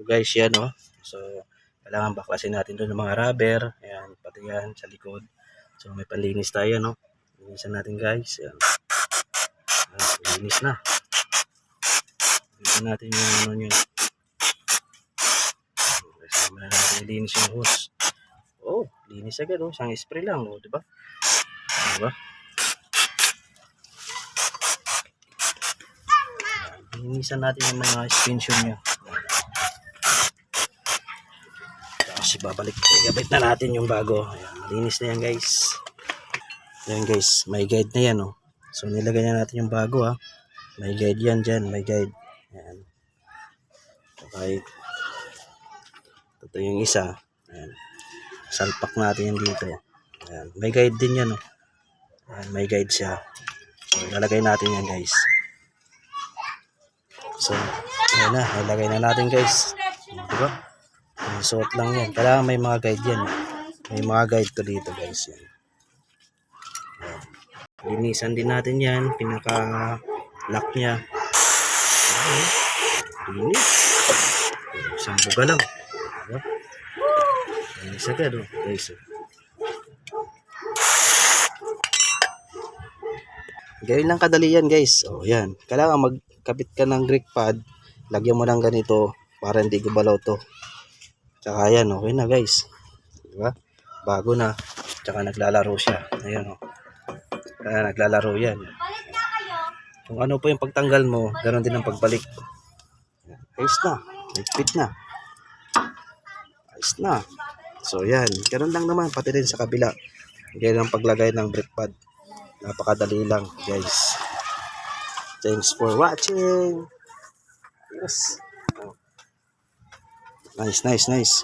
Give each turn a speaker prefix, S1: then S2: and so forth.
S1: guys, yan oh. So, kailangan baklasin natin doon ng mga rubber. Ayan, pati yan sa likod. So, may panlinis tayo, no? Linisan natin guys. Ayan. Ayan, linis na. Linisan natin yung ano nyo. Kasama na natin linis yung hose. Oh, linis agad oh. Isang spray lang oh, diba? Diba? Linisan natin yung mga extension nyo. Tapos ibabalik. Igabit na natin yung bago. Ayan, malinis na yan guys. Ayan guys, may guide na yan oh. So nilagay na natin yung bago ah. May guide yan dyan, may guide. Ayan. Okay. Ito yung isa. Ayan. Salpak natin yan dito. Ayan. May guide din yan oh. Ayan, may guide siya. So ilalagay natin yan guys. So, ayan na, nilagay na natin guys. Diba? Suot lang yan. Kailangan may mga guide yan. May mga guide to dito guys. Yan. Linisan din natin yan. Pinaka-lock niya. Linis. Isang buga lang. Diba? Linis agad oh. Guys. Gawin lang kadali yan guys. Oh, yan. Kailangan magkabit ka ng brake pad. Lagyan mo ng ganito para hindi gumalaw to. Tsaka yan, okay na guys. Diba? Bago na. Tsaka naglalaro siya. Ayan o. Kaya naglalaro yan. Kung ano po yung pagtanggal mo, ganoon din ang pagbalik. Ayos na. Fit na. Ayos na. So yan. Ganoon lang naman. Pati rin sa kabila. Ganyan ang paglagay ng brake pad. Napakadali lang guys. Thanks for watching. Yes. Nice.